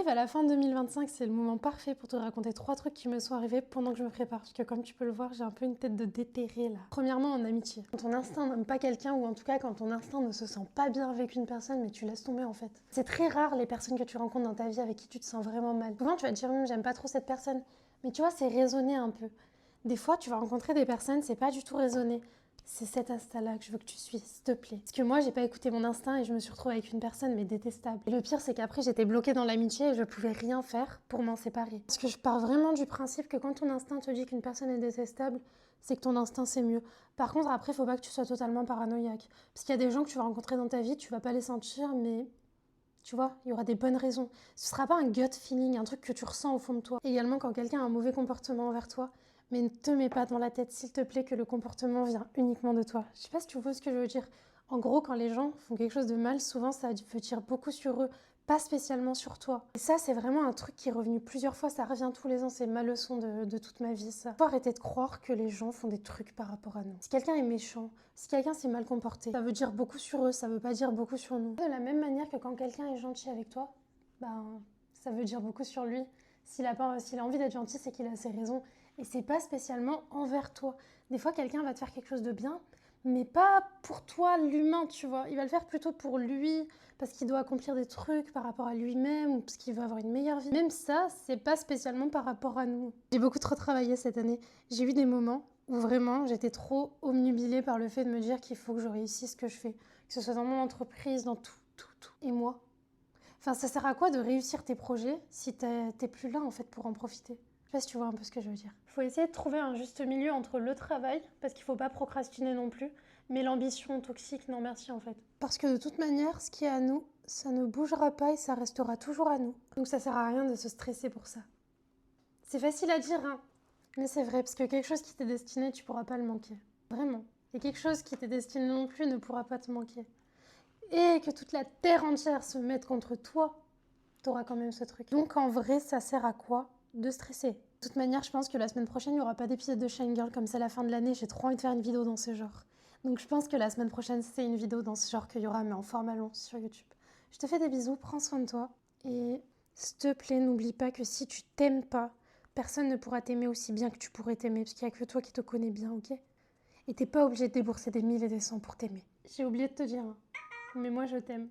arrive à la fin 2025, c'est le moment parfait pour te raconter 3 trucs qui me sont arrivés pendant que je me prépare. Parce que comme tu peux le voir, j'ai un peu une tête de déterré là. Premièrement, en amitié. Quand ton instinct n'aime pas quelqu'un, ou en tout cas quand ton instinct ne se sent pas bien avec une personne, mais tu laisses tomber en fait. C'est très rare les personnes que tu rencontres dans ta vie avec qui tu te sens vraiment mal. Souvent tu vas te dire, j'aime pas trop cette personne. Mais tu vois, c'est raisonné un peu. Des fois, tu vas rencontrer des personnes, c'est pas du tout raisonné. C'est cet instinct-là que je veux que tu suives, s'il te plaît. Parce que moi, j'ai pas écouté mon instinct et je me suis retrouvée avec une personne, mais détestable. Et le pire, c'est qu'après, j'étais bloquée dans l'amitié et je pouvais rien faire pour m'en séparer. Parce que je pars vraiment du principe que quand ton instinct te dit qu'une personne est détestable, c'est que ton instinct, c'est mieux. Par contre, après, faut pas que tu sois totalement paranoïaque. Parce qu'il y a des gens que tu vas rencontrer dans ta vie, tu vas pas les sentir, mais tu vois, il y aura des bonnes raisons. Ce sera pas un gut feeling, un truc que tu ressens au fond de toi. Également, quand quelqu'un a un mauvais comportement envers toi, mais ne te mets pas dans la tête, s'il te plaît, que le comportement vient uniquement de toi. Je sais pas si tu vois ce que je veux dire. En gros, quand les gens font quelque chose de mal, souvent ça veut dire beaucoup sur eux, pas spécialement sur toi. Et ça, c'est vraiment un truc qui est revenu plusieurs fois, ça revient tous les ans, c'est ma leçon de toute ma vie, ça. Faut arrêter de croire que les gens font des trucs par rapport à nous. Si quelqu'un est méchant, si quelqu'un s'est mal comporté, ça veut dire beaucoup sur eux, ça veut pas dire beaucoup sur nous. De la même manière que quand quelqu'un est gentil avec toi, ça veut dire beaucoup sur lui. S'il a envie d'être gentil, c'est qu'il a ses raisons. Et c'est pas spécialement envers toi. Des fois, quelqu'un va te faire quelque chose de bien, mais pas pour toi, l'humain, tu vois. Il va le faire plutôt pour lui, parce qu'il doit accomplir des trucs par rapport à lui-même, ou parce qu'il veut avoir une meilleure vie. Même ça, c'est pas spécialement par rapport à nous. J'ai beaucoup trop travaillé cette année. J'ai eu des moments où vraiment, j'étais trop omnubilée par le fait de me dire qu'il faut que je réussisse ce que je fais. Que ce soit dans mon entreprise, dans tout. Et moi, enfin, ça sert à quoi de réussir tes projets si t'es plus là en fait pour en profiter? Je sais pas si tu vois un peu ce que je veux dire. Il faut essayer de trouver un juste milieu entre le travail, parce qu'il faut pas procrastiner non plus, mais l'ambition toxique, non merci en fait. Parce que de toute manière, ce qui est à nous, ça ne bougera pas et ça restera toujours à nous. Donc ça sert à rien de se stresser pour ça. C'est facile à dire, hein, mais c'est vrai, parce que quelque chose qui t'est destiné, tu pourras pas le manquer. Vraiment. Et quelque chose qui t'est destiné non plus ne pourra pas te manquer. Et que toute la terre entière se mette contre toi, t'auras quand même ce truc. Donc en vrai, ça sert à quoi de stresser? De toute manière, je pense que la semaine prochaine, il n'y aura pas d'épisode de Shine Girl comme c'est la fin de l'année. J'ai trop envie de faire une vidéo dans ce genre. Donc je pense que la semaine prochaine, c'est une vidéo dans ce genre qu'il y aura, mais en format long sur YouTube. Je te fais des bisous, prends soin de toi. Et s'il te plaît, n'oublie pas que si tu t'aimes pas, personne ne pourra t'aimer aussi bien que tu pourrais t'aimer, parce qu'il n'y a que toi qui te connais bien, ok? Et t'es pas obligé de débourser des 1000 et des 100 pour t'aimer. J'ai oublié de te dire, hein, mais moi je t'aime.